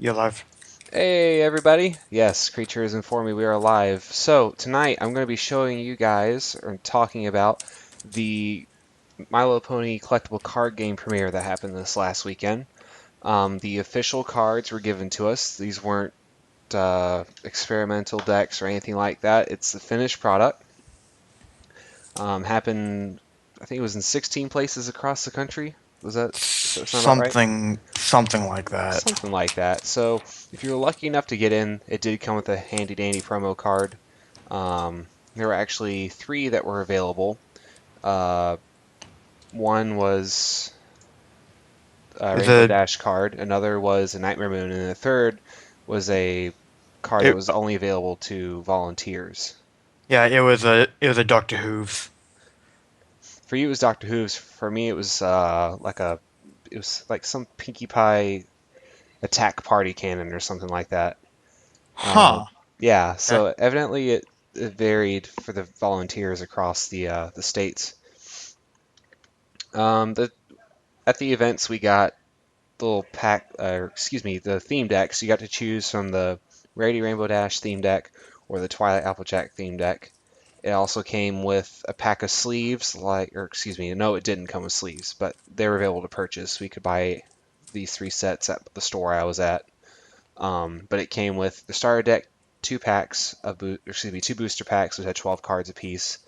You're live. Hey everybody! Yes, Creature has informed me we are live. So tonight I'm going to be showing you guys, or talking about, the My Little Pony collectible card game premiere that happened this last weekend. The official cards were given to us. These weren't experimental decks or anything like that. It's the finished product. Happened, I think it was in 16 places across the country. Does that sound about right? Something like that. Something like that. So if you're lucky enough to get in, it did come with a handy dandy promo card. There were actually three that were available. Uh, One was a Is Rainbow it? Dash card, another was a Nightmare Moon, and the third was a card that It was only available to volunteers. yeah. It was a Doctor Who's. For you, it was Doctor Who's. For me, it was it was like some Pinkie Pie attack party cannon or something like that. Huh. Yeah, Okay. so evidently it varied for the volunteers across the states. The At the events we got little the theme decks. You got to choose from the Rarity Rainbow Dash theme deck or the Twilight Applejack theme deck. It also came with a pack of sleeves, no, it didn't come with sleeves, but they were available to purchase. We could buy these three sets at the store I was at. But it came with the starter deck, two booster packs, which had 12 cards apiece,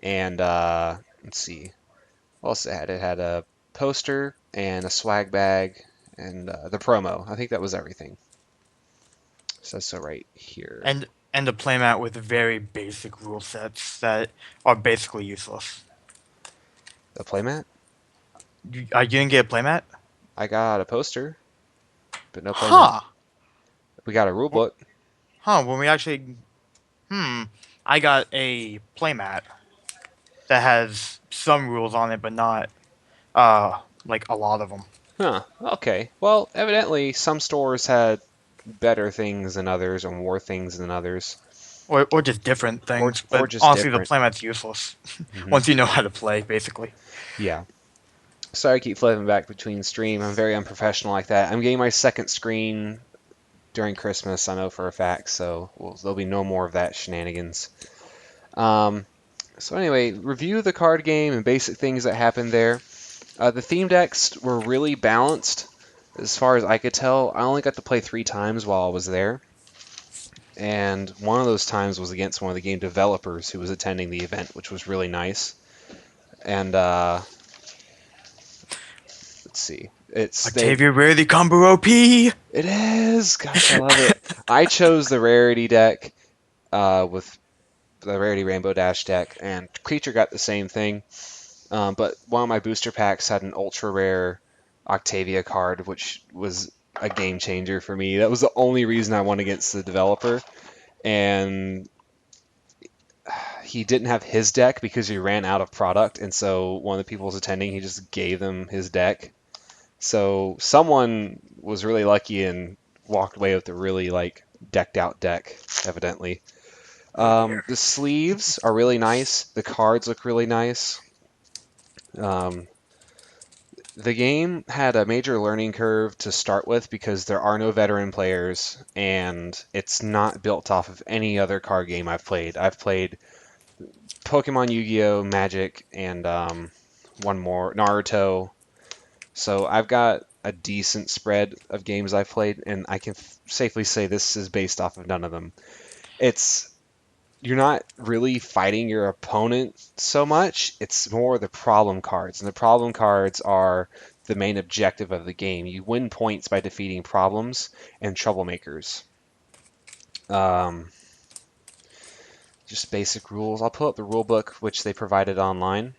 and let's see, what else it had? It had a poster and a swag bag and the promo. I think that was everything. Says so right here. And and a playmat with very basic rule sets that are basically useless. The playmat. You didn't get a playmat? I got a poster, but no playmat. Huh. We got a rule Wh- book. Huh. When we actually, I got a playmat that has some rules on it, but not like a lot of them, Huh. Okay. Well, evidently some stores had better things than others or more things than others, or just different things. or But just honestly, the different. playmat's useless Hmm. once you know how to play, basically. Yeah. Sorry, I keep flipping back between stream. I'm very unprofessional like that. I'm getting my second screen during Christmas, I know for a fact, so there'll be no more of that shenanigans. Um, so anyway, review the card game and basic things that happened there. The theme decks were really balanced, as far as I could tell. I only got to play 3 times while I was there, and one of those times was against one of the game developers who was attending the event, which was really nice. And let's see, Octavia Rarely Combo OP! it is. Gosh, I love it. I chose the rarity deck with the Rarity Rainbow Dash deck, and Creature got the same thing. But one of my booster packs had an ultra rare Octavia card, which was a game changer for me. That was the only reason I won against the developer, and he didn't have his deck because he ran out of product, and so one of the people who was attending, he just gave them his deck. So someone was really lucky and walked away with a really decked out deck, evidently. Oh dear. The sleeves are really nice. The cards look really nice. Um, the game had a major learning curve to start with because there are no veteran players, and it's not built off of any other card game I've played. I've played Pokemon, Yu-Gi-Oh, Magic, and one more, Naruto. So I've got a decent spread of games I've played, and I can safely say this is based off of none of them. It's You're not really fighting your opponent so much. It's more the problem cards. And the problem cards are the main objective of the game. You win points by defeating problems and troublemakers. Um, just basic rules. I'll pull up the rule book, which they provided online.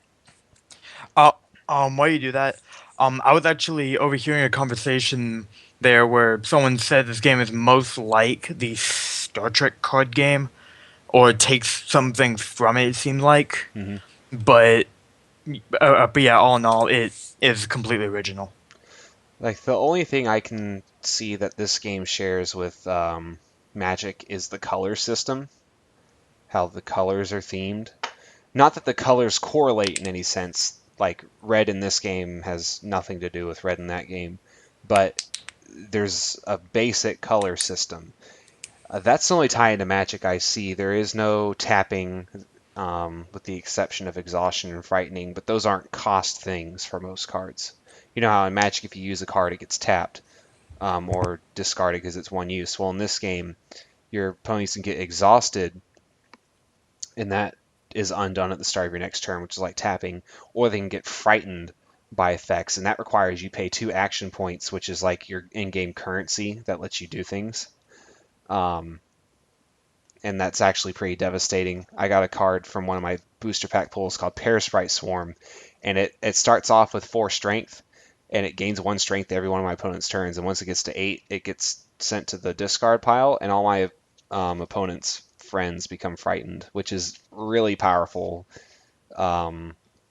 Uh, while you do that, I was actually overhearing a conversation there where someone said this game is most like the Star Trek card game, or it takes some things from it, it seemed like. Hmm. But, but yeah, all in all, it is completely original. Like the only thing I can see that this game shares with Magic is the color system, how the colors are themed. Not that the colors correlate in any sense. Like red in this game has nothing to do with red in that game, but there's a basic color system. That's the only tie into Magic I see. There is no tapping, with the exception of Exhaustion and Frightening, but those aren't cost things for most cards. You know how in Magic, if you use a card, it gets tapped, or discarded because it's one use. Well, in this game, your opponents can get exhausted, and that is undone at the start of your next turn, which is like tapping, or they can get frightened by effects, and that requires you pay 2 action points, which is like your in-game currency that lets you do things. Um, and that's actually pretty devastating. I got a card from one of my booster pack pulls called Parasprite Swarm, and it starts off with 4 strength, and it gains 1 strength every one of my opponent's turns, and once it gets to 8, it gets sent to the discard pile, and all my opponent's friends become frightened, which is really powerful,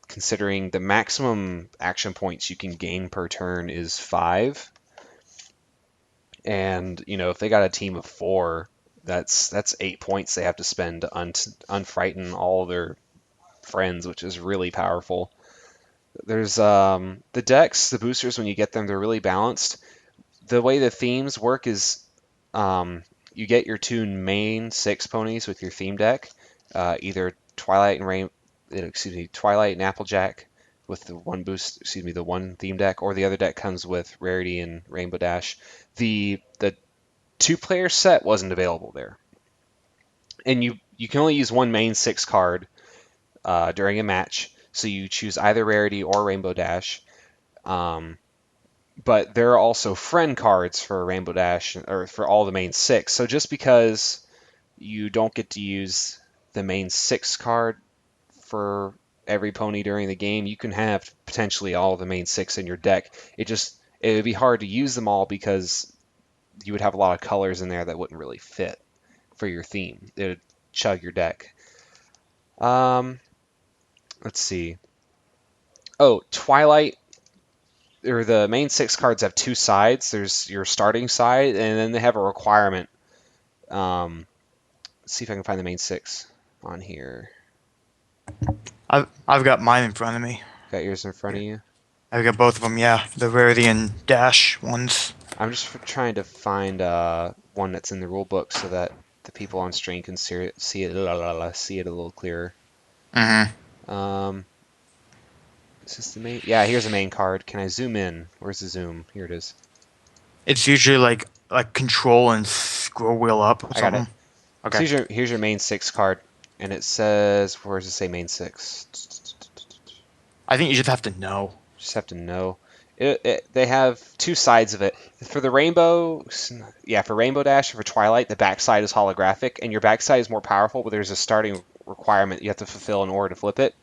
considering the maximum action points you can gain per turn is 5. And if they got a team of 4, that's 8 points they have to spend to unfrighten all their friends, which is really powerful. There's the decks, the boosters, when you get them, they're really balanced. The way the themes work is, you get your 2 main 6 ponies with your theme deck, either Twilight and Applejack with the one boost, the one theme deck, or the other deck comes with Rarity and Rainbow Dash. The 2-player set wasn't available there, and you can only use one main 6 card during a match, so you choose either Rarity or Rainbow Dash. But there are also friend cards for Rainbow Dash, or for all the main 6. So just because you don't get to use the main 6 card for every pony during the game, you can have potentially all the main 6 in your deck. It would be hard to use them all because you would have a lot of colors in there that wouldn't really fit for your theme. It would chug your deck. Let's see. Oh, Twilight, or the main 6 cards have 2 sides. There's your starting side, and then they have a requirement. Let's see if I can find the main 6 on here. I've got mine in front of me. Got yours in front of you? I've got both of them. Yeah, the Rarity and Dash ones. I'm just trying to find one that's in the rule book so that the people on stream can see it see it a little clearer. Mm-hmm. Is this the main? Yeah, here's a main card. Can I zoom in? Where's the zoom? Here it is. It's usually like control and scroll wheel up or I got it. something. Okay. So here's your main 6 card, and it says, where does it say main 6? I think you just have to know. Just have to know. They have 2 sides of it. For the Rainbow, for Rainbow Dash, for Twilight, the backside is holographic, and your backside is more powerful, but there's a starting requirement you have to fulfill in order to flip it.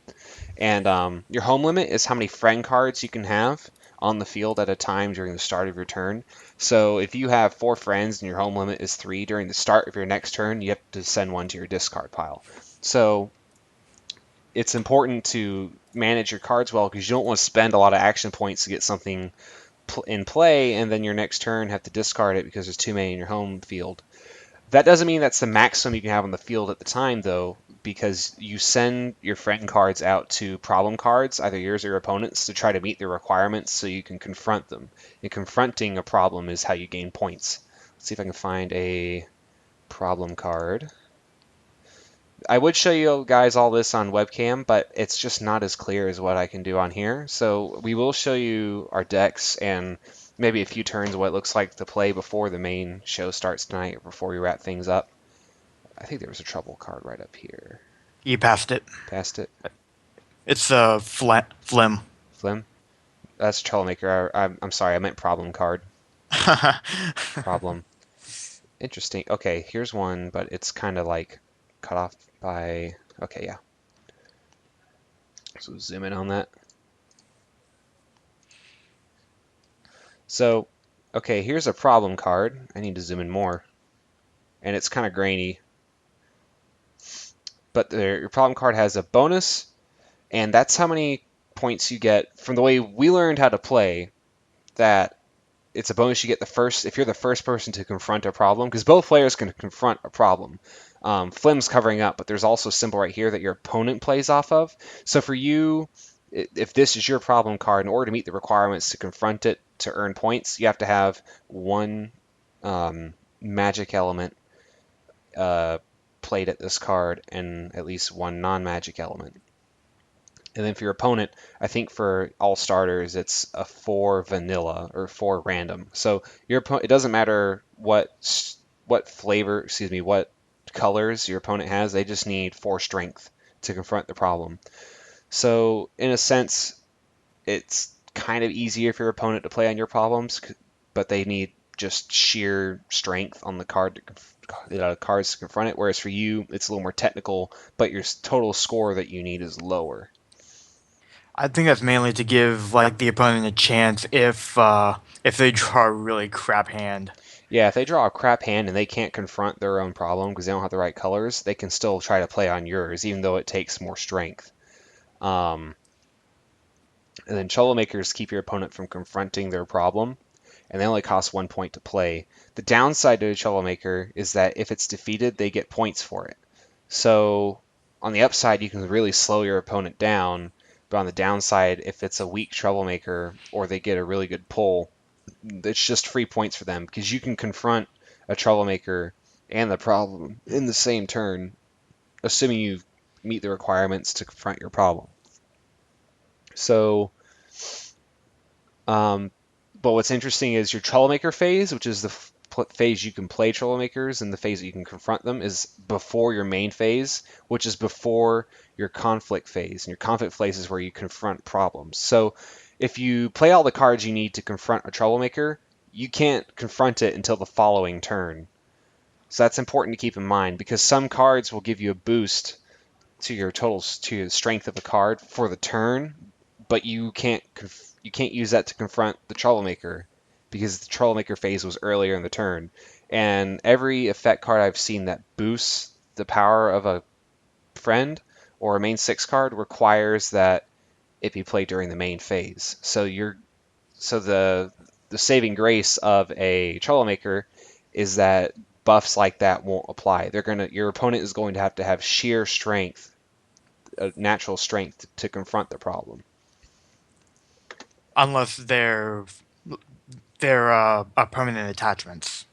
And your home limit is how many friend cards you can have on the field at a time during the start of your turn. So if you have 4 friends and your home limit is 3, during the start of your next turn, you have to send one to your discard pile. So it's important to manage your cards well, because you don't want to spend a lot of action points to get something in play, and then your next turn have to discard it because there's too many in your home field. That doesn't mean that's the maximum you can have on the field at the time, though, because you send your friend cards out to problem cards, either yours or your opponent's, to try to meet their requirements so you can confront them. And confronting a problem is how you gain points. Let's see if I can find a problem card. I would show you guys all this on webcam, but it's just not as clear as what I can do on here. So we will show you our decks and maybe a few turns of what it looks like to play before the main show starts tonight, or before we wrap things up. I think there was a trouble card right up here. You passed it. Passed it? It's Flim. Flim? That's Troublemaker. I'm sorry, I meant problem card. Problem. Interesting. Okay, here's one, but it's kind of like cut off by... Okay, yeah. So zoom in on that. So, okay, here's a problem card. I need to zoom in more. And it's kind of grainy. But your problem card has a bonus, and that's how many points you get from the way we learned how to play. That it's a bonus you get if you're the first person to confront a problem, because both players can confront a problem. Flim's covering up, but there's also a symbol right here that your opponent plays off of. So for you, if this is your problem card, in order to meet the requirements to confront it to earn points, you have to have one magic element played at this card and at least one non-magic element. And then for your opponent, I think for all starters, it's a 4 vanilla or 4 random. So your opponent, it doesn't matter what flavor, excuse me, what colors your opponent has. They just need 4 strength to confront the problem. So in a sense, it's kind of easier for your opponent to play on your problems, but they need just sheer strength on the cards to confront it. Whereas for you, it's a little more technical, but your total score that you need is lower. I think that's mainly to give like the opponent a chance if they draw a really crap hand. Yeah, if they draw a crap hand and they can't confront their own problem because they don't have the right colors, they can still try to play on yours, even though it takes more strength. Um, and then troublemakers keep your opponent from confronting their problem, and they only cost 1 point to play. The downside to a troublemaker is that if it's defeated, they get points for it. So on the upside, you can really slow your opponent down, but on the downside, if it's a weak troublemaker or they get a really good pull, it's just free points for them because you can confront a troublemaker and the problem in the same turn, assuming you meet the requirements to confront your problem. So, um, but what's interesting is your troublemaker phase, which is the phase you can play troublemakers and the phase that you can confront them, is before your main phase, which is before your conflict phase. And your conflict phase is where you confront problems. So if you play all the cards you need to confront a troublemaker, you can't confront it until the following turn. So that's important to keep in mind because some cards will give you a boost to your totals to the strength of a card for the turn, but you can't use that to confront the troublemaker because the troublemaker phase was earlier in the turn. And every effect card I've seen that boosts the power of a friend or a main 6 card requires that it be played during the main phase. So the saving grace of a troublemaker is that buffs like that won't apply. Your opponent is going to have sheer strength, natural strength to confront the problem. Unless they're permanent attachments.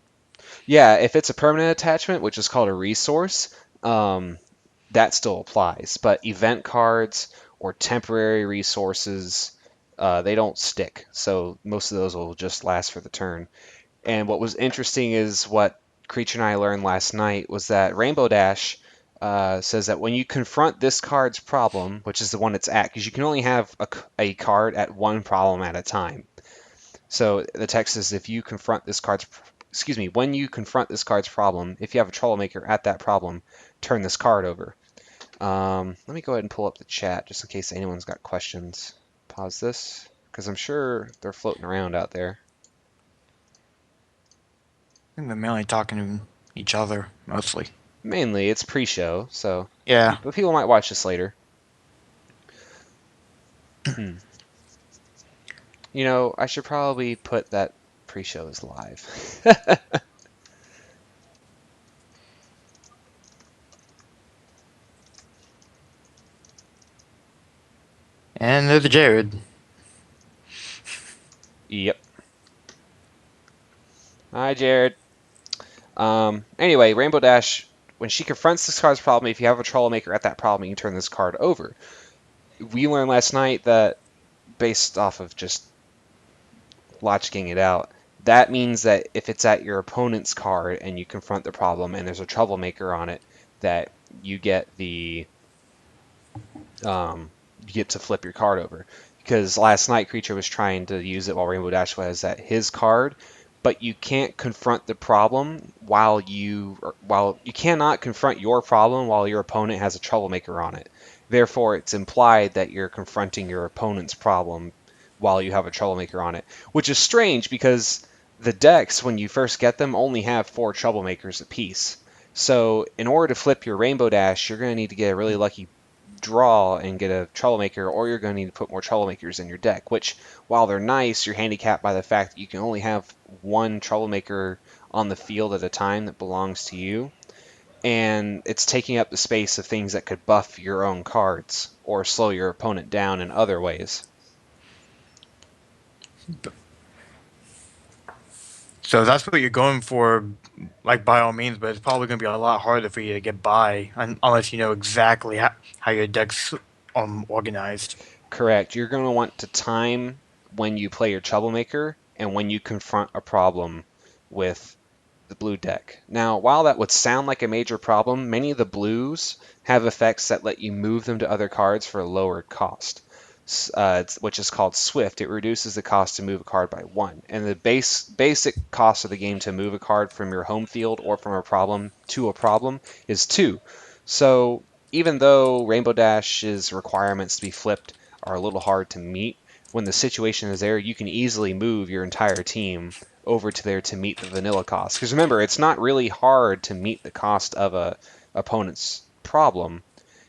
Yeah, if it's a permanent attachment, which is called a resource, that still applies. But event cards or temporary resources, they don't stick. So most of those will just last for the turn. And what was interesting is what Creature and I learned last night was that Rainbow Dash says that when you confront this card's problem, which is the one it's at, because you can only have a card at one problem at a time. So the text is if you confront this card's, excuse me, when you confront this card's problem, if you have a troublemaker at that problem, turn this card over. Let me go ahead and pull up the chat just in case anyone's got questions. Pause this because I'm sure they're floating around out there. I think they're mainly talking to each other mostly. Mainly, it's pre-show, so Yeah. but people might watch this later. Hmm. You know, I should probably put that pre-show as live. And there's Jared. Yep. Hi, Jared. Anyway, Rainbow Dash, when she confronts this card's problem, if you have a troublemaker at that problem, you can turn this card over. We learned last night that, based off of just logicking it out, that means that if it's at your opponent's card and you confront the problem and there's a troublemaker on it, that you get you get to flip your card over. Because last night Creature was trying to use it while Rainbow Dash was at his card, but you can't confront the problem while you cannot confront your problem while your opponent has a troublemaker on it. Therefore, it's implied that you're confronting your opponent's problem while you have a troublemaker on it, which is strange because the decks, when you first get them, only have 4 troublemakers apiece. So in order to flip your Rainbow Dash, you're going to need to get a really lucky draw and get a troublemaker, or you're going to need to put more troublemakers in your deck, which, while they're nice, you're handicapped by the fact that you can only have one troublemaker on the field at a time that belongs to you. and it's taking up the space of things that could buff your own cards or slow your opponent down in other ways. So that's what you're going for, like by all means. But it's probably going to be a lot harder for you to get by unless you know exactly how your deck's organized. Correct. You're going to want to time when you play your Troublemaker and when you confront a problem with the blue deck. Now, while that would sound like a major problem, many of the blues have effects that let you move them to other cards for a lower cost, which is called Swift. It reduces the cost to move a card by 1. And the basic cost of the game to move a card from your home field or from a problem to a problem is 2. So even though Rainbow Dash's requirements to be flipped are a little hard to meet, when the situation is there, you can easily move your entire team over to there to meet the vanilla cost. Because remember, it's not really hard to meet the cost of a opponent's problem.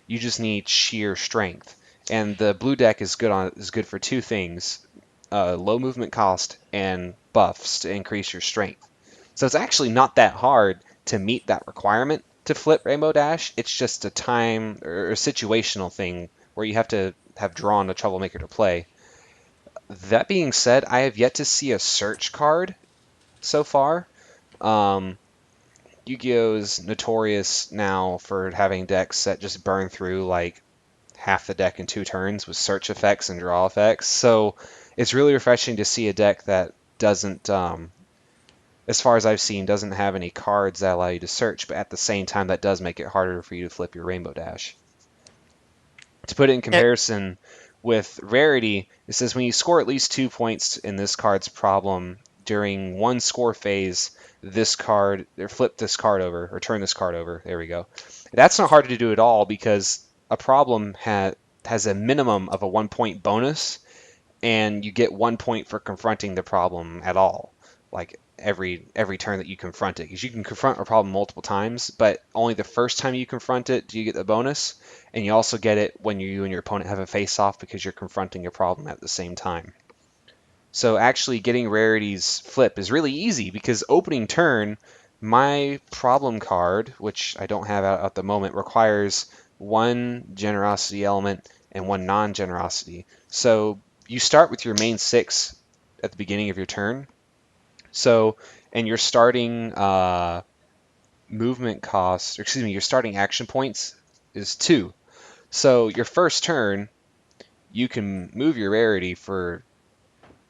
You just need sheer strength. And the blue deck is good for 2 things: low movement cost and buffs to increase your strength. So it's actually not that hard to meet that requirement to flip Rainbow Dash. It's just a time or a situational thing where you have to have drawn a Troublemaker to play. That being said, I have yet to see a search card so far. Um, Yu-Gi-Oh's notorious now for having decks that just burn through like half the deck in 2 turns with search effects and draw effects. So it's really refreshing to see a deck that doesn't, as far as I've seen, doesn't have any cards that allow you to search, but at the same time that does make it harder for you to flip your Rainbow Dash. To put it in Yeah. comparison with Rarity, it says when you score at least 2 points in this card's problem during one score phase, this card, or flip this card over, or turn this card over. There we go. That's not hard to do at all because a problem has a minimum of a 1 point bonus, and you get 1 point for confronting the problem at all. Like every turn that you confront it, because you can confront a problem multiple times, but only the first time you confront it do you get the bonus, and you also get it when you and your opponent have a face-off because you're confronting a problem at the same time. So actually getting Rarity's flip is really easy because opening turn, my problem card, which I don't have out at the moment, requires 1 generosity element and 1 non-generosity. So you start with your main 6 at the beginning of your turn. So, and your starting movement cost, or excuse me, your starting action points is 2. So your first turn, you can move your rarity for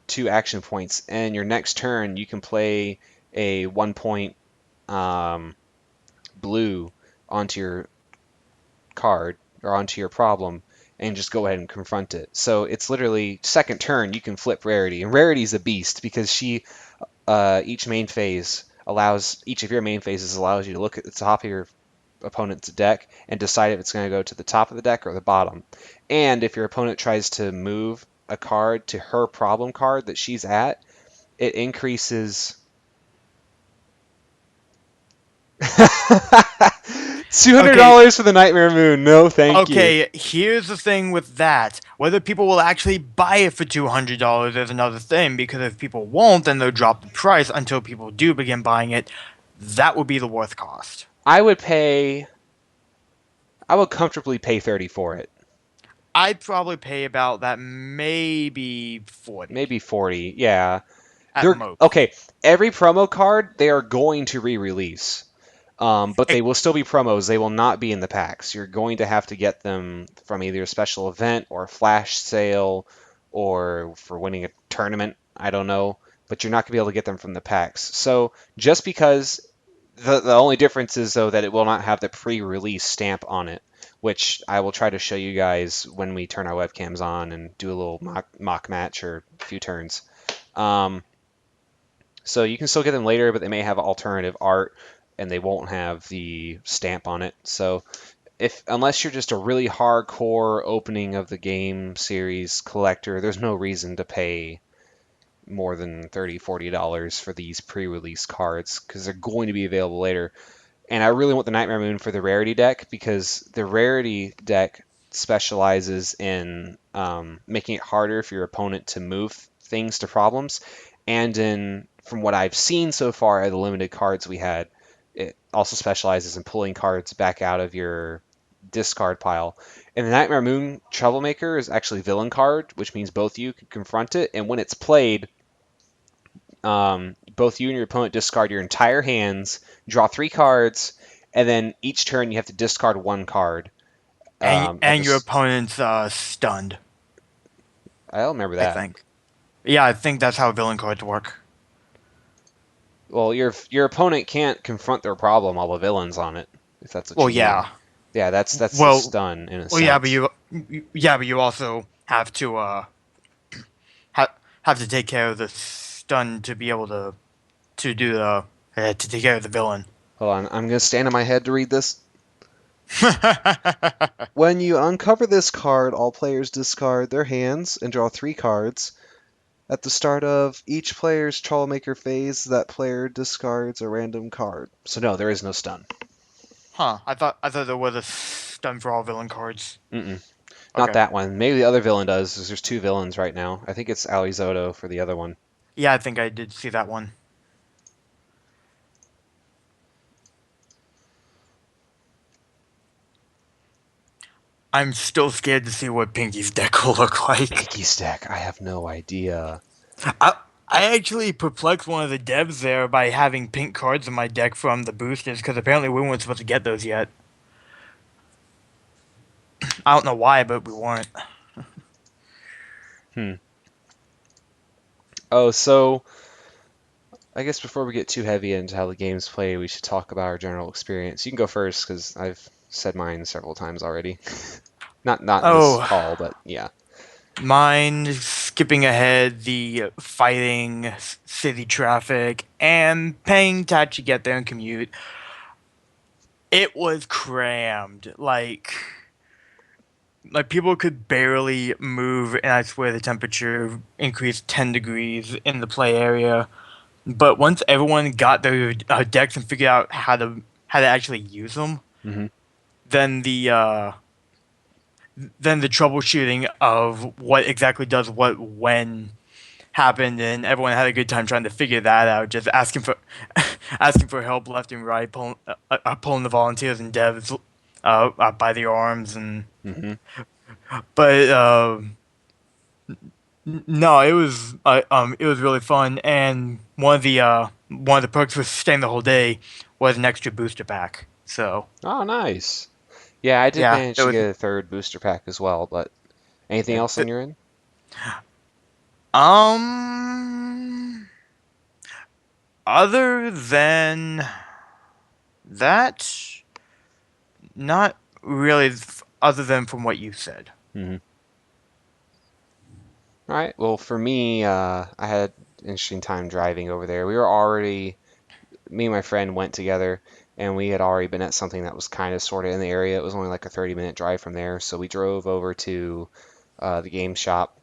2 action points, and your next turn you can play a 1 point blue onto your card or onto your problem and just go ahead and confront it. So it's literally second turn you can flip Rarity, and Rarity's a beast because she each main phase allows each of your main phases allows you to look at the top of your opponent's deck and decide if it's going to go to the top of the deck or the bottom. And if your opponent tries to move a card to her problem card that she's at, it increases Okay. $200 for the Nightmare Moon. No, thank you. Okay. Here's the thing with that. Whether people will actually buy it for $200 is another thing. Because if people won't, then they'll drop the price until people do begin buying it. That would be the worth cost. I would pay. I would comfortably pay 30 for it. I'd probably pay about that, maybe 40 Maybe 40. Yeah. at They're most. okay. Every promo card they are going to re-release. But they will still be promos. They will not be in the packs. You're going to have to get them from either a special event or a flash sale or for winning a tournament. I don't know. But you're not going to be able to get them from the packs. So just because the only difference is, though, that it will not have the pre-release stamp on it, which I will try to show you guys when we turn our webcams on and do a little mock match or a few turns. Um, so you can still get them later, but they may have alternative art and they won't have the stamp on it. So if unless you're just a really hardcore opening of the game series collector, there's no reason to pay more than $30-$40 for these pre-release cards because they're going to be available later. And I really want the Nightmare Moon for the Rarity deck because the Rarity deck specializes in making it harder for your opponent to move things to problems. And in from what I've seen so far of the limited cards we had, also specializes in pulling cards back out of your discard pile. And the Nightmare Moon Troublemaker is actually villain card, which means both you can confront it. And when it's played, both you and your opponent discard your entire hands, draw 3 cards, and then each turn you have to discard 1 card. At And your this, opponent's stunned. I don't remember I that. think. Yeah, I think that's how villain cards work. Well, your opponent can't confront their problem while the villain's on it, if that's what Well, you mean. yeah. Yeah, that's the Well, stun in a well, yeah, but sense. you also have to have to take care of the stun to be able to do the to take care of the villain. Hold on, I'm gonna stand on my head to read this. When you uncover this card, all players discard their hands and draw 3 cards. At the start of each player's Troublemaker phase, that player discards a random card. So no, there is no stun. Huh? I thought there was a stun for all villain cards. Mm-mm. Not Okay. that one. Maybe the other villain does, because there's 2 villains right now. I think it's Alizotto for the other one. Yeah, I think I did see that one. I'm still scared to see what Pinky's deck will look like. Pinky's deck, I have no idea. I I actually perplexed one of the devs there by having pink cards in my deck from the boosters because apparently we weren't supposed to get those yet. I don't know why, but we weren't. Hmm. Oh, so I guess before we get too heavy into how the game's played, we should talk about our general experience. You can go first because I've said mine several times already. Not in this Oh, call, but yeah. mine skipping ahead the fighting, city traffic, and paying to actually get there and commute. It was crammed. Like people could barely move, and I swear the temperature increased 10 degrees in the play area. But once everyone got their decks and figured out how to actually use them, Hmm. then the troubleshooting of what exactly does what when happened, and everyone had a good time trying to figure that out. Just asking for asking for help left and right, pulling the volunteers and devs by the arms, and Hmm. but no, it was really fun, and one of the perks for staying the whole day was an extra booster pack. So Oh, nice. Yeah, I did yeah, it manage to was. get a third booster pack as well, but anything Yeah. else on your end? Um, other than that, not really. Other than from what you said. Hmm. All right. Well, for me, I had an interesting time driving over there. Me and my friend went together, and we had already been at something that was kind of sort of in the area. It was only like a 30-minute drive from there, so we drove over to the game shop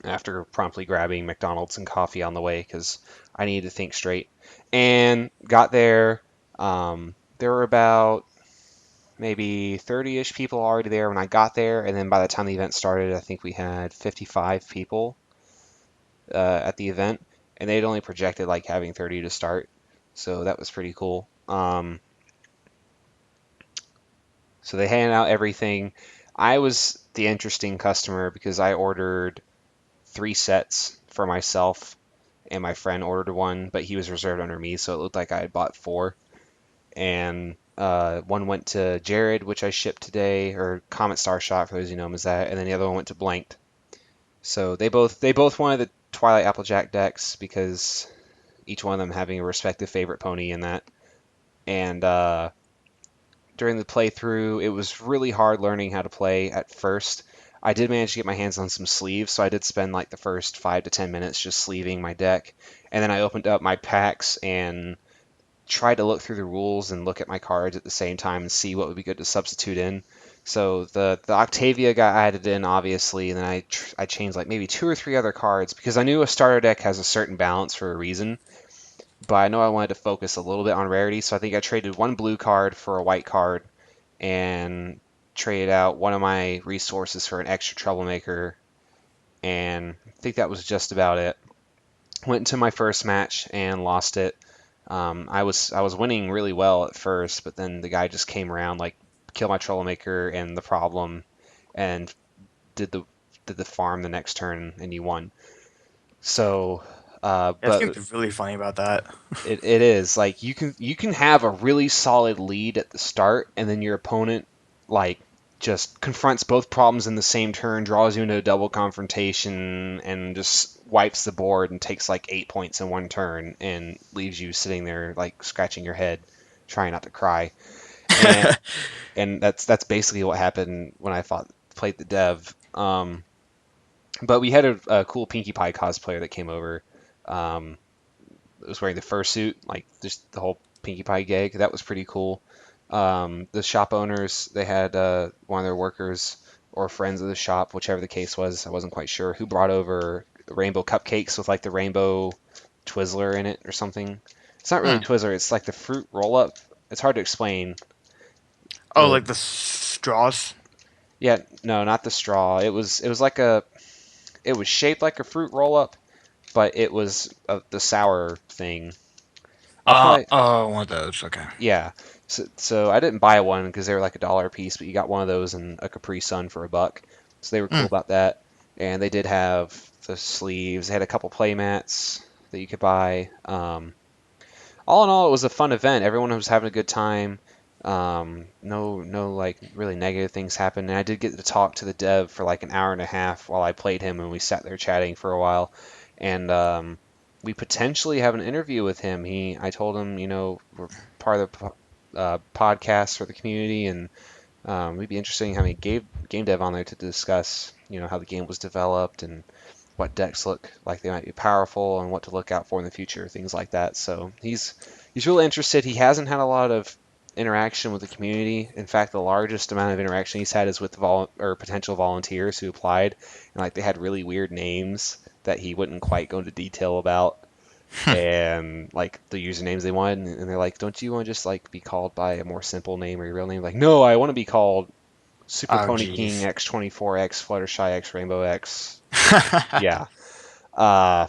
after promptly grabbing McDonald's and coffee on the way because I needed to think straight. And got there. There were about maybe 30-ish people already there when I got there, and then by the time the event started, I think we had 55 people at the event, and they'd only projected like having 30 to start, so that was pretty cool. So they handed out everything. I was the interesting customer because I ordered 3 sets for myself, and my friend ordered one, but he was reserved under me, so it looked like I had bought 4. And one went to Jared, which I shipped today, or Comet Star Shot for those who know him as that, and then the other one went to Blanked. So they both wanted the Twilight Applejack decks because each one of them having a respective favorite pony in that. And during the playthrough, it was really hard learning how to play at first. I did manage to get my hands on some sleeves, so I did spend like the first 5 to 10 minutes just sleeving my deck, and then I opened up my packs and tried to look through the rules and look at my cards at the same time and see what would be good to substitute in. So the Octavia got added in obviously, and then I changed like maybe 2 or 3 other cards because I knew a starter deck has a certain balance for a reason, but I know I wanted to focus a little bit on rarity, so I think I traded one blue card for a white card and traded out one of my resources for an extra troublemaker, and I think that was just about it. Went into my first match and lost it. I was winning really well at first, but then the guy just came around, like killed my troublemaker and the problem, and did the did the farm the next turn, and you won. So, It but seems really funny about that. it is like you can have a really solid lead at the start, and then your opponent like just confronts both problems in the same turn, draws you into a double confrontation, and just wipes the board and takes like 8 points in one turn, and leaves you sitting there like scratching your head, trying not to cry. And and that's basically what happened when I played the dev. But we had a cool Pinkie Pie cosplayer that came over. Um, was wearing the fursuit, like just the whole Pinkie Pie gag. That was pretty cool. The shop owners, they had one of their workers or friends of the shop, whichever the case was, I wasn't quite sure, who brought over rainbow cupcakes with like the rainbow Twizzler in it or something. It's not really Hmm. Twizzler, it's like the fruit roll up. It's hard to explain. Oh, The like the straws. Yeah, no, not the straw. It was like it was shaped like a fruit roll up, but it was the sour thing. I'll probably Oh, one of those. Okay. Yeah. So I didn't buy one because they were like $1 a piece, but you got one of those and a Capri Sun for $1. So they were cool Hmm. about that. And they did have the sleeves. They had a couple play mats that you could buy. All in all, it was a fun event. Everyone was having a good time. No, like really negative things happened. And I did get to talk to the dev for like an hour and a half while I played him, and we sat there chatting for a while. And we potentially have an interview with him. I told him, we're part of the podcast for the community, and we'd be interested in having a game dev on there to discuss, how the game was developed and what decks look like they might be powerful and what to look out for in the future, things like that. So he's really interested. He hasn't had a lot of interaction with the community. In fact, the largest amount of interaction he's had is with or potential volunteers who applied, and like they had really weird names that he wouldn't quite go into detail about, and like the usernames they wanted, and they're like, "Don't you want to just like be called by a more simple name or your real name?" Like, "No, I want to be called Super Oh, Pony King jeez. X24 X Fluttershy X Rainbow X." Yeah. Uh,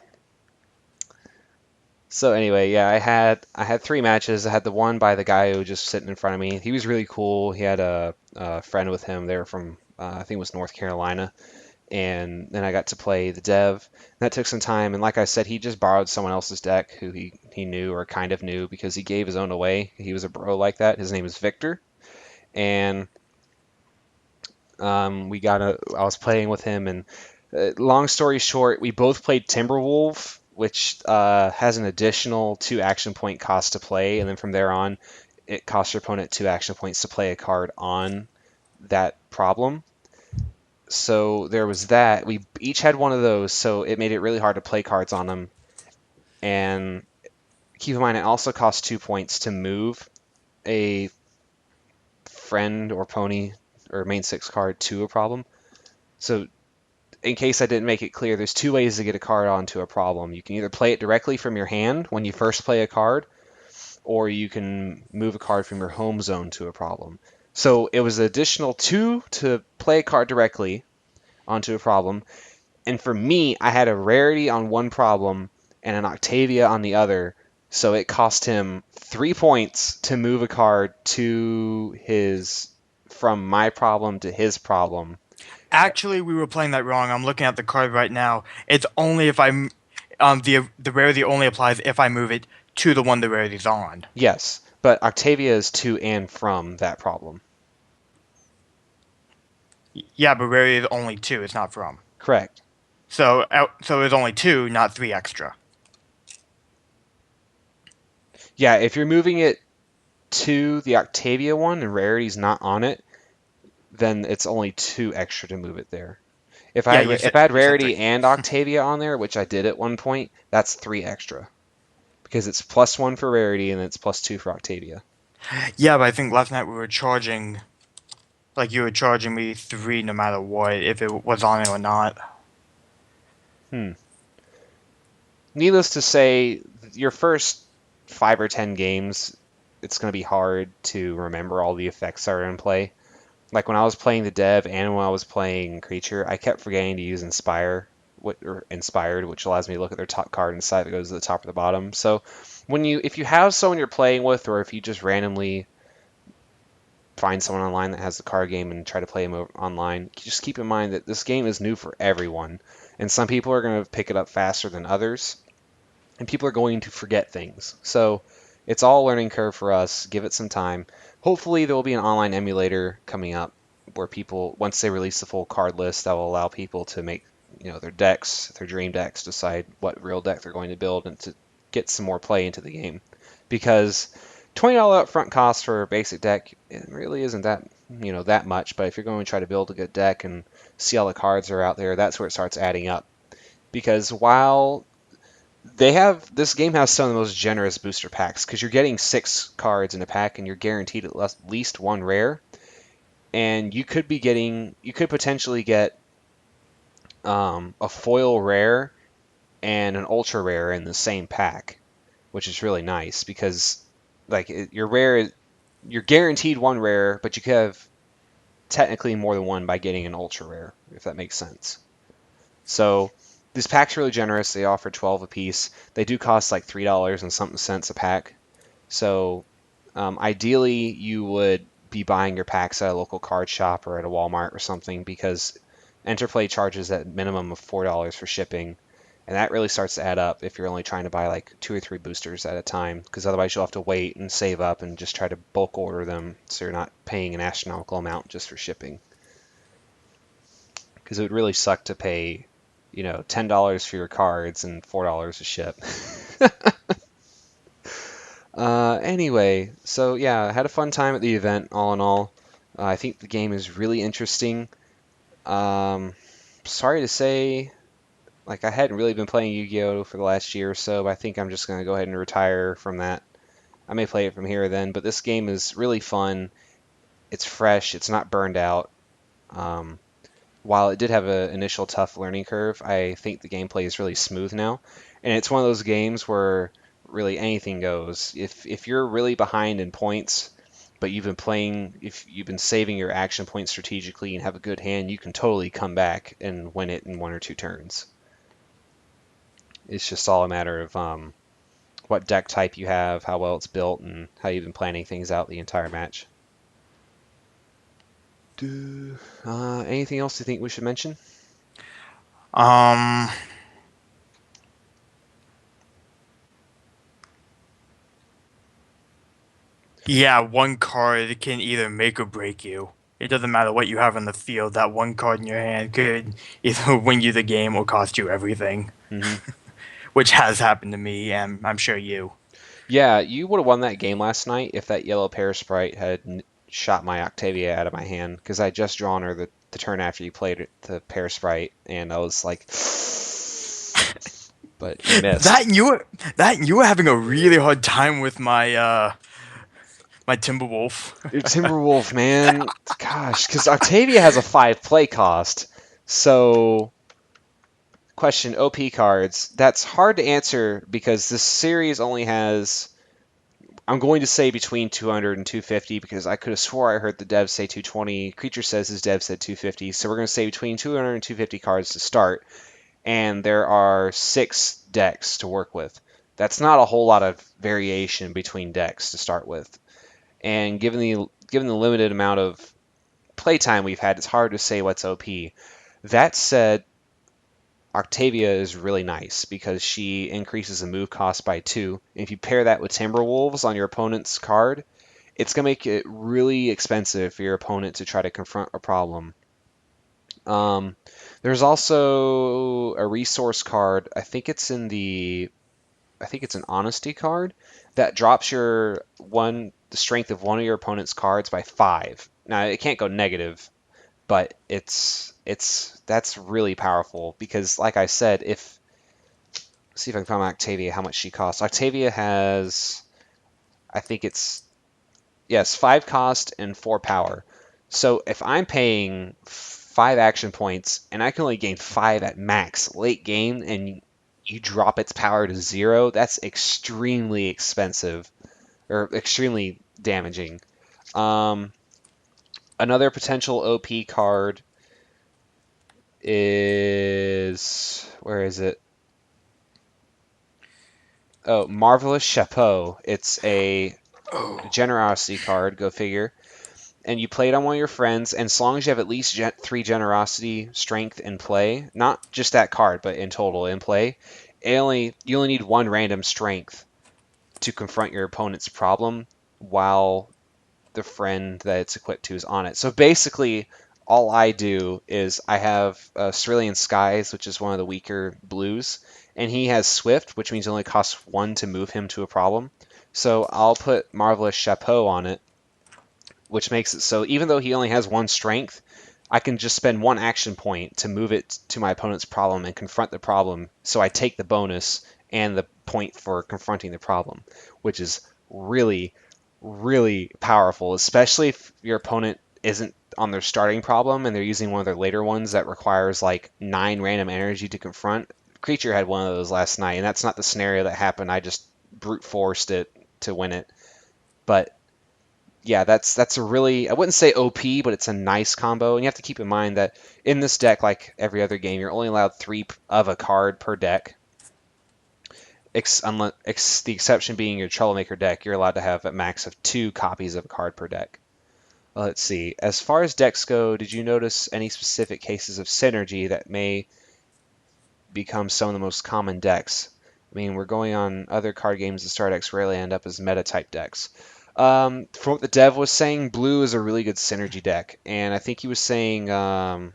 so anyway, yeah, I had 3 matches. I had the one by the guy who was just sitting in front of me. He was really cool. He had a friend with him. They were from I think it was North Carolina, and then I got to play the dev. That took some time, and like I said, he just borrowed someone else's deck who he knew or kind of knew because he gave his own away. He was a bro like that. His name is Victor, and I was playing with him, and long story short, we both played Timberwolf, which has an additional 2 action point cost to play, and then from there on, it costs your opponent 2 action points to play a card on that problem. So there was that. We each had one of those, so it made it really hard to play cards on them. And keep in mind, it also costs 2 points to move a friend or pony or main 6 card to a problem. So in case I didn't make it clear, there's 2 ways to get a card onto a problem. You can either play it directly from your hand when you first play a card, or you can move a card from your home zone to a problem. So it was an additional 2 to play a card directly onto a problem. And for me, I had a rarity on one problem and an Octavia on the other. So it cost him 3 points to move a card from my problem to his problem. Actually, we were playing that wrong. I'm looking at the card right now. It's only if the rarity only applies if I move it to the one the rarity's on. Yes, but Octavia is to and from that problem. Yeah, but rarity is only two. It's not from. Correct. So it's only two, not three extra. Yeah, if you're moving it to the Octavia one and rarity's not on it, then it's only 2 extra to move it there. If I Yeah, had you if said I had you said rarity three. and Octavia on there, which I did at one point, that's 3 extra because it's +1 for rarity and it's +2 for Octavia. Yeah, but I think last night we were charging, like you were charging me three no matter what, if it was on it or not. Hmm. Needless to say, your first 5 or 10 games, it's going to be hard to remember all the effects that are in play. Like when I was playing the dev and when I was playing creature, I kept forgetting to use Inspire or inspired, which allows me to look at their top card and decide if it goes to the top or the bottom. So if you have someone you're playing with, or if you just randomly find someone online that has the card game and try to play them online, just keep in mind that this game is new for everyone, and some people are going to pick it up faster than others, and people are going to forget things. So it's all a learning curve for us. Give it some time. Hopefully there will be an online emulator coming up where people, once they release the full card list, that will allow people to make their decks, their dream decks, decide what real deck they're going to build, and to get some more play into the game. Because $20 upfront cost for a basic deck, it really isn't that much. But if you're going to try to build a good deck and see all the cards that are out there, that's where it starts adding up. Because while this game has some of the most generous booster packs, because you're getting 6 cards in a pack and you're guaranteed at least one rare, and you could potentially get a foil rare and an ultra rare in the same pack, which is really nice because you're guaranteed one rare, but you could have technically more than one by getting an ultra rare, if that makes sense. So these packs are really generous. They offer 12 apiece. They do cost like $3 and something cents a pack. So ideally, you would be buying your packs at a local card shop or at a Walmart or something, because Interplay charges at minimum of $4 for shipping, and that really starts to add up if you're only trying to buy like 2 or 3 boosters at a time, because otherwise you'll have to wait and save up and just try to bulk order them, so you're not paying an astronomical amount just for shipping. Because it would really suck to pay, $10 for your cards and $4 to ship. Anyway, so yeah, I had a fun time at the event, all in all. I think the game is really interesting. Sorry to say, I hadn't really been playing Yu-Gi-Oh! For the last year or so, but I think I'm just going to go ahead and retire from that. I may play it from here or then, but this game is really fun. It's fresh. It's not burned out. Um, while it did have an initial tough learning curve, I think the gameplay is really smooth now. And it's one of those games where really anything goes. If you're really behind in points, but if you've been saving your action points strategically and have a good hand, you can totally come back and win it in 1 or 2 turns. It's just all a matter of what deck type you have, how well it's built, and how you've been planning things out the entire match. Anything else you think we should mention? Um, yeah, one card can either make or break you. It doesn't matter what you have on the field. That one card in your hand could either win you the game or cost you everything, Mm-hmm. which has happened to me, and I'm sure you. Yeah, you would have won that game last night if that yellow Parasprite had shot my Octavia out of my hand, because I just drawn her the turn after you played the Parasprite, and I was like, but you missed. That and you were having a really hard time with my Timberwolf. Your Timberwolf, man, gosh, because Octavia has a 5 play cost, so question OP cards. That's hard to answer because this series only has, I'm going to say, between 200 and 250, because I could have swore I heard the devs say 220. Creature says his dev said 250, so we're going to say between 200 and 250 cards to start, and there are 6 decks to work with. That's not a whole lot of variation between decks to start with, and given the limited amount of playtime we've had, it's hard to say what's OP. That said, Octavia is really nice because she increases the move cost by 2. And if you pair that with Timberwolves on your opponent's card, it's going to make it really expensive for your opponent to try to confront a problem. There's also a resource card. I think it's an honesty card that drops the strength of one of your opponent's cards by 5. Now it can't go negative, but that's really powerful because, like I said, let's see if I can find Octavia how much she costs. Octavia has, I think it's, yes, 5 cost and 4 power. So if I'm paying 5 action points and I can only gain 5 at max late game, and you drop its power to 0, that's extremely expensive or extremely damaging. Another potential OP card is, where is it? Oh, Marvelous Chapeau. It's a Oh. generosity card, go figure. And you play it on one of your friends, and as long as you have at least 3 generosity strength in play, not just that card, but in total in play, you only need 1 random strength to confront your opponent's problem while the friend that it's equipped to is on it. So basically, all I do is I have Cerulean Skies, which is one of the weaker blues, and he has Swift, which means it only costs 1 to move him to a problem. So I'll put Marvelous Chapeau on it, which makes it so even though he only has 1 strength, I can just spend 1 action point to move it to my opponent's problem and confront the problem. So I take the bonus and the point for confronting the problem, which is really, really powerful, especially if your opponent isn't on their starting problem and they're using one of their later ones that requires like 9 random energy to confront. Creature had one of those last night, and that's not the scenario that happened. I just brute forced it to win it. But yeah, that's a really, I wouldn't say OP, but it's a nice combo. And you have to keep in mind that in this deck, like every other game, you're only allowed 3 of a card per deck. The exception being your Troublemaker deck, you're allowed to have a max of 2 copies of a card per deck. Let's see. As far as decks go, did you notice any specific cases of synergy that may become some of the most common decks? I mean, we're going on other card games. The star decks rarely end up as meta type decks. From what the dev was saying, blue is a really good synergy deck, and I think he was saying I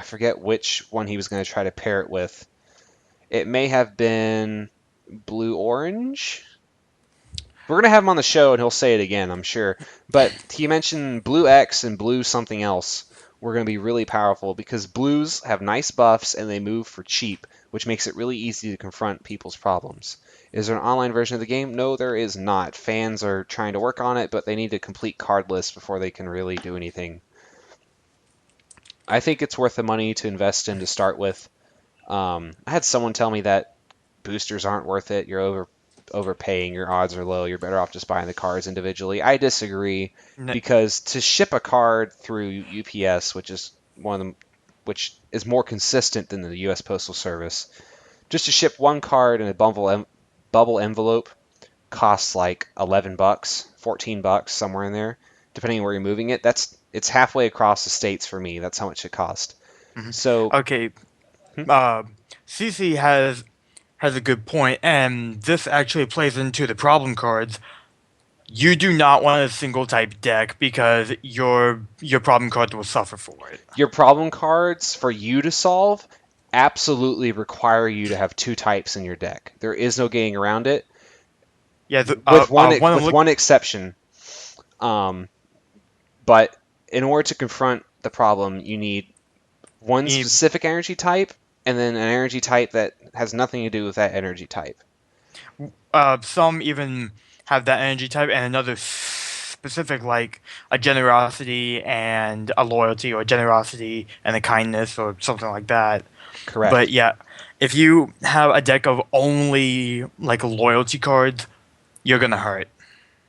forget which one he was going to try to pair it with. It may have been blue orange. We're going to have him on the show, and he'll say it again, I'm sure. But he mentioned blue X and blue something else were going to be really powerful because blues have nice buffs and they move for cheap, which makes it really easy to confront people's problems. Is there an online version of the game? No, there is not. Fans are trying to work on it, but they need a complete card list before they can really do anything. I think it's worth the money to invest in to start with. I had someone tell me that boosters aren't worth it. You're overpaying. Your odds are low. You're better off just buying the cards individually. I disagree N- because to ship a card through UPS, which is one of them, which is more consistent than the U.S. Postal Service, just to ship one card in a bubble envelope costs like $11, $14, somewhere in there, depending on where you're moving it. It's halfway across the states for me. That's how much it cost. mhm. So, Okay. hmm, Uh, CC has a good point, and this actually plays into the problem cards. You do not want a single type deck because your problem card will suffer for it. your problem cards for you to solve absolutely require you to have 2 types in your deck. There is no getting around it, Yeah, one I'm with look one exception. Um, but in order to confront the problem, you need one you need, specific energy type and then an energy type that has nothing to do with that energy type. some even have that energy type and another specific like a generosity and a loyalty or generosity and a kindness or something like that. But Correct. yeah, if you have a deck of only like loyalty cards, you're gonna hurt.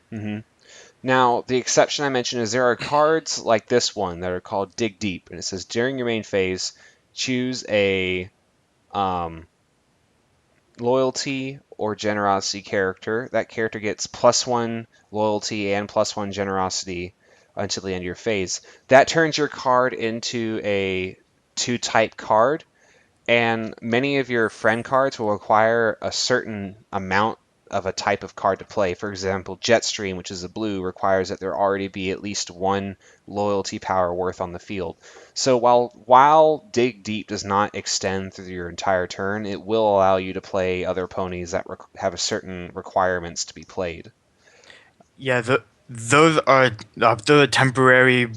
hmm Now, the exception I mentioned is there are cards like this one that are called Dig Deep, and it says during your main phase, choose a um, loyalty or generosity character. That character gets +1 loyalty and +1 generosity until the end of your phase. That turns your card into a 2-type card, and many of your friend cards will require a certain amount of a type of card to play. For example, Jetstream, which is a blue, requires that there already be at least 1 loyalty power worth on the field. So while Dig Deep does not extend through your entire turn, it will allow you to play other ponies that have a certain requirements to be played. Yeah, those are temporary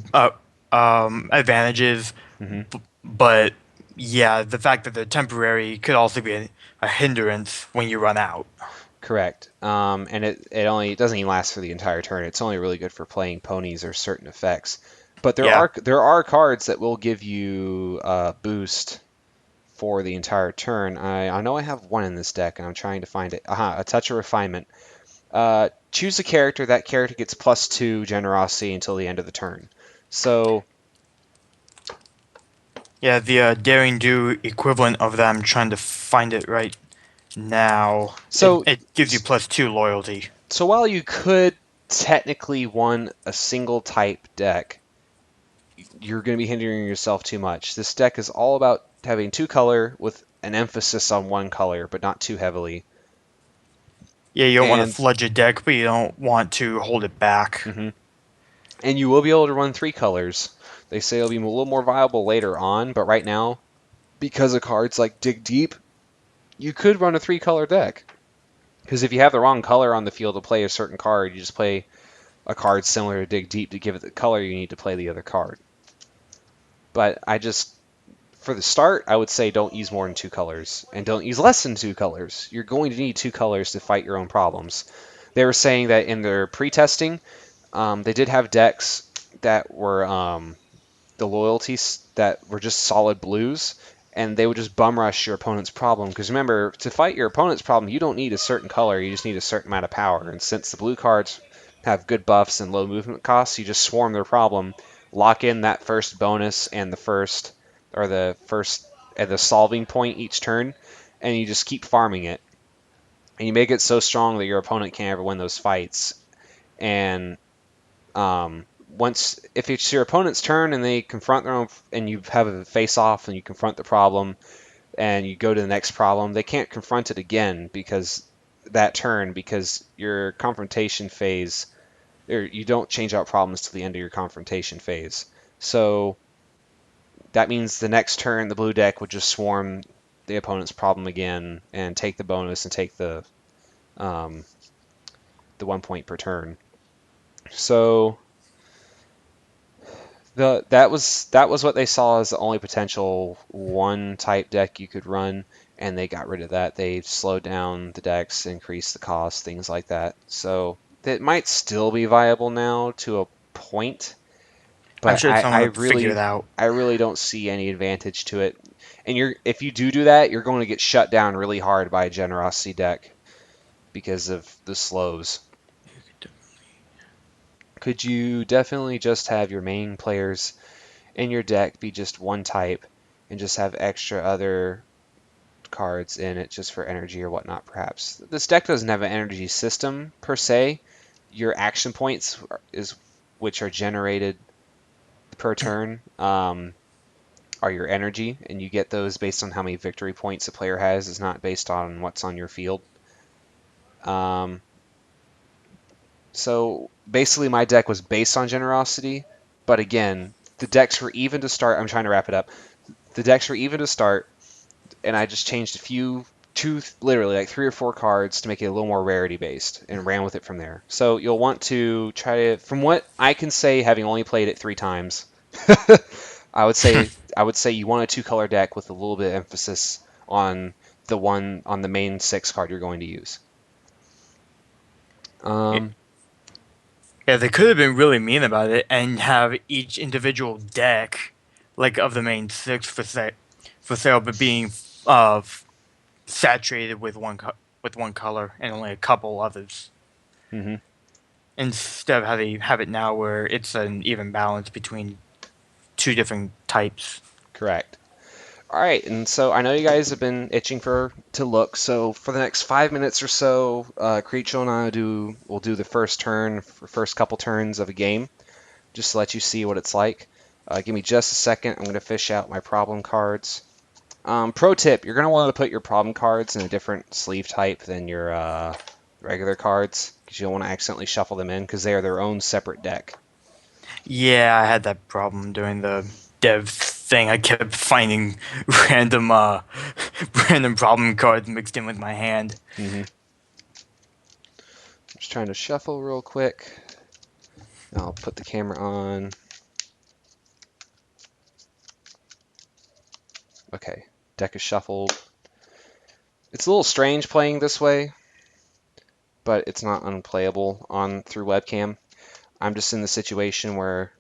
advantages, hmm but yeah, the fact that they're temporary could also be a hindrance when you run out. Correct. And it doesn't even last for the entire turn. It's only really good for playing ponies or certain effects. But Yeah, there are cards that will give you a boost for the entire turn. I know I have one in this deck, and I'm trying to find it. Aha, a touch of refinement. Choose a character. That character gets +2 generosity until the end of the turn. So Yeah, the Daring Do equivalent of that. I'm trying to find it right now. It So, it gives you +2 loyalty. so while you could technically won a single type deck, you're going to be hindering yourself too much. This deck is all about having two color with an emphasis on one color, but not too heavily. Yeah, you don't want to And flood your deck, but you don't want to hold it back. mhm. And you will be able to run three colors. They say it'll be a little more viable later on, but right now, because of cards like Dig Deep, you could run a three-color deck. Because if you have the wrong color on the field to play a certain card, you just play a card similar to Dig Deep to give it the color you need to play the other card. But for the start, I would say don't use more than two colors, and don't use less than two colors. You're going to need two colors to fight your own problems. They were saying that in their pre-testing, they did have decks that were the loyalties that were just solid blues, and they would just bum rush your opponent's problem. Because remember, to fight your opponent's problem, you don't need a certain color, you just need a certain amount of power. And since the blue cards have good buffs and low movement costs, you just swarm their problem, lock in that first bonus and the solving point each turn, and you just keep farming it. And you make it so strong that your opponent can't ever win those fights. And once if it's your opponent's turn and they confront their own and you have a face off and you confront the problem and you go to the next problem, they can't confront it again because your confrontation phase or you don't change out problems till the end of your confrontation phase. So that means the next turn the blue deck would just swarm the opponent's problem again and take the bonus and take um, the 1 point per turn. So that was what they saw as the only potential one type deck you could run, and they got rid of that. They slowed down the decks, increased the cost, things like that. So it might still be viable now to a point, I'm but sure I, I someone will figure it really out. I really don't see any advantage to it. And if you do that, you're going to get shut down really hard by a generosity deck because of the slows. Could you definitely just have your main players in your deck be just one type and just have extra other cards in it just for energy or whatnot, perhaps. This deck doesn't have an energy system per se. Your action points is which are generated per turn are your energy, and you get those based on how many victory points a player has. It's not based on what's on your field. Um, so basically, my deck was based on generosity, but again, the decks were even to start. I'm trying to wrap it up. The decks were even to start, and I just changed literally like three or four cards to make it a little more rarity based and ran with it from there. So you'll want to try to, from what I can say, having only played it 3 times, I would say you want a two-color deck with a little bit of emphasis on the main six card you're going to use. Um, Yeah, they could have been really mean about it and have each individual deck, like of the main six for sale, but being uh saturated with with one color and only a couple others. mhm, Instead of how they have it now, where it's an even balance between two different types. correct. All right, and so I know you guys have been itching to look. So for the next 5 minutes or so, Creature and I will do the first couple turns of a game, just to let you see what it's like. Give me just a second. I'm going to fish out my problem cards. Pro tip: you're going to want to put your problem cards in a different sleeve type than your regular cards, because you don't want to accidentally shuffle them in, because they are their own separate deck. Yeah, I had that problem doing the dev thing. I kept finding random random problem cards mixed in with my hand. Hmm. Just trying to shuffle real quick. I'll put the camera on. Okay, deck is shuffled. It's a little strange playing this way, but it's not unplayable on through webcam. I'm just in the situation where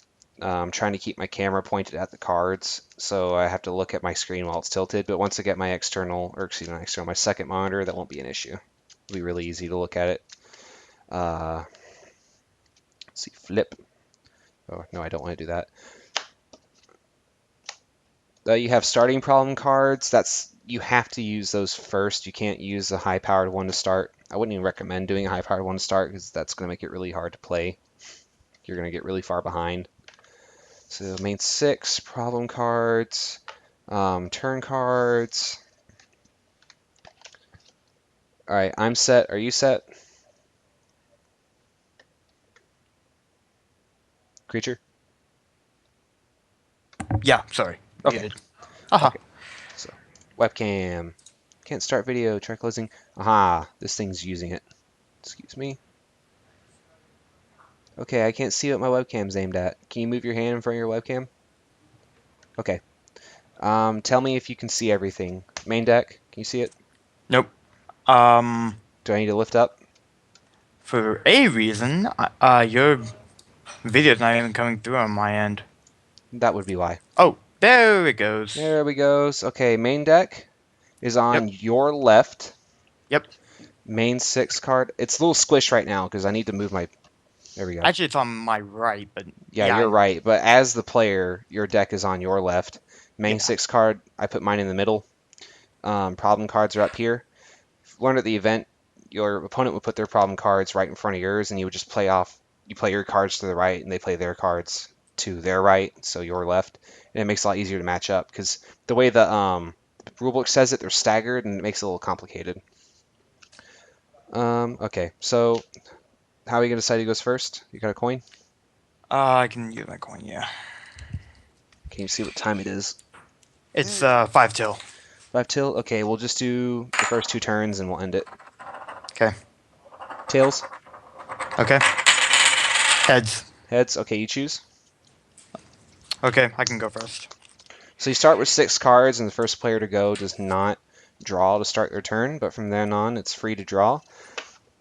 I'm trying to keep my camera pointed at the cards, so I have to look at my screen while it's tilted. But once I get my my second monitor, that won't be an issue. It'll be really easy to look at it. Let's see, flip. Oh no, I don't want to do that. You have starting problem cards. You have to use those first. You can't use a high-powered one to start. I wouldn't even recommend doing a high-powered one to start because that's going to make it really hard to play. You're going to get really far behind. So main 6, problem cards, turn cards. All right, I'm set. Are you set? Creature? Yeah, sorry. Okay. Muted. Aha. Okay. So webcam. Can't start video. Try closing. Aha, this thing's using it. Excuse me. Okay, I can't see what my webcam's aimed at. Can you move your hand in front of your webcam? Okay. Tell me if you can see everything. Main deck, can you see it? Nope. Do I need to lift up? For a reason, your video's not even coming through on my end. That would be why. Oh, there it goes. There we go. Okay, main deck is on Yep. your left. Yep. Main 6 card. It's a little squished right now because I need to move my... There we go. Actually, it's on my right, but Yeah, yeah, you're right. But as the player, your deck is on your left. Main yeah. 6 card, I put mine in the middle. Problem cards are up here. Learned at the event, your opponent would put their problem cards right in front of yours, and you would just play off. You play your cards to the right, and they play their cards to their right, so your left. And it makes it a lot easier to match up because the way the rulebook says it, they're staggered, and it makes it a little complicated. Okay, so how are you gonna decide who goes first? You got a coin? I can use my coin. Yeah. Can you see what time it is? It's 5 till. 5 till? Okay, we'll just do the first 2 turns and we'll end it. Okay. Tails? Okay. Heads. Heads? Okay, you choose. Okay, I can go first. So you start with 6 cards, and the first player to go does not draw to start their turn, but from then on, it's free to draw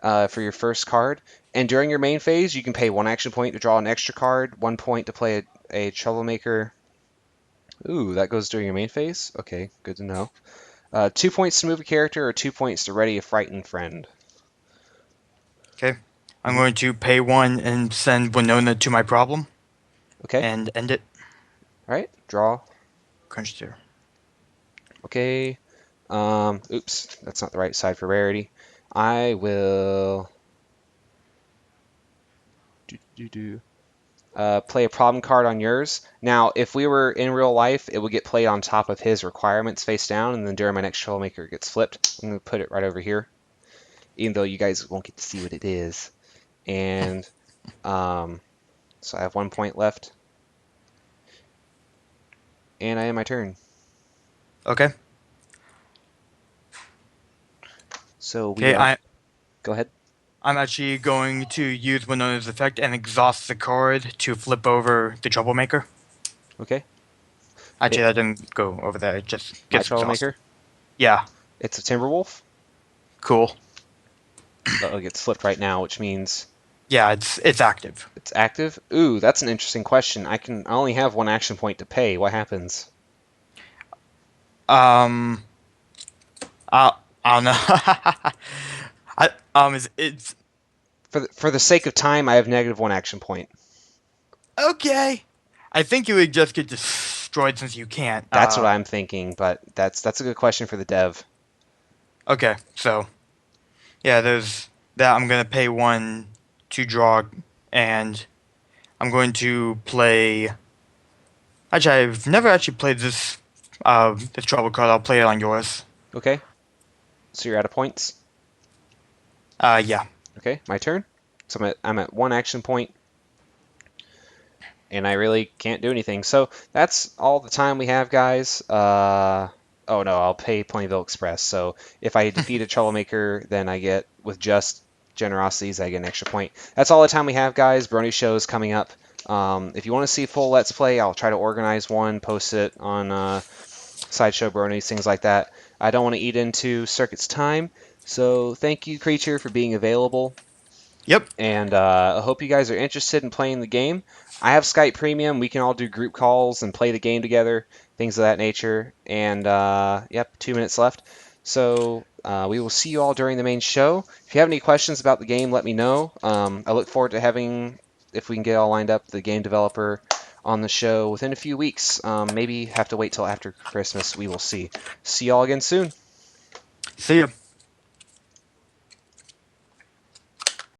for your first card. And during your main phase, you can pay 1 action point to draw an extra card, 1 point to play a troublemaker. Ooh, that goes during your main phase? Okay, good to know. 2 points to move a character, or 2 points to ready a frightened friend. Okay. I'm going to pay 1 and send Winona to my problem. Okay. And end it. All right, draw. Crunch tier. Okay. Oops, that's not the right side for rarity. I will play a problem card on yours. Now, if we were in real life, it would get played on top of his requirements face down, and then during my next troublemaker, it gets flipped. I'm going to put it right over here, even though you guys won't get to see what it is. And so I have 1 point left. And I end my turn. Okay. So we Okay, go ahead. I'm actually going to use Winona's effect and exhaust the card to flip over the troublemaker. Okay. Actually, that didn't go over there. It just My gets troublemaker. exhausted. Yeah. It's a Timberwolf. Cool. It gets flipped right now, which means Yeah, it's active. it's active. Ooh, that's an interesting question. I only have 1 action point to pay. What happens? I don't know. It's For the sake of time, I have -1 action point. okay. I think you would just get destroyed since you can't. That's what I'm thinking, but that's a good question for the dev. Okay, so yeah, there's that. I'm gonna pay 1 to draw, and I'm going to play. Actually, I've never actually played this trouble card. I'll play it on yours. Okay. So you're out of points. Yeah. Okay, my turn. So I'm at 1 action point, and I really can't do anything. So that's all the time we have, guys. Oh no, I'll pay Plainville Express. So if I defeat a troublemaker, then I get, with just generosities, I get an extra point. That's all the time we have, guys. Brony show is coming up. If you want to see full Let's Play, I'll try to organize one, post it on Sideshow Bronies, things like that. I don't want to eat into Circuit's time, so thank you, Creature, for being available. Yep. And I hope you guys are interested in playing the game. I have Skype Premium. We can all do group calls and play the game together, things of that nature. And, yep, 2 minutes left. So we will see you all during the main show. If you have any questions about the game, let me know. I look forward to having, if we can get all lined up, the game developer on the show within a few weeks. Maybe have to wait till after Christmas. We will see. See y'all again soon. See ya.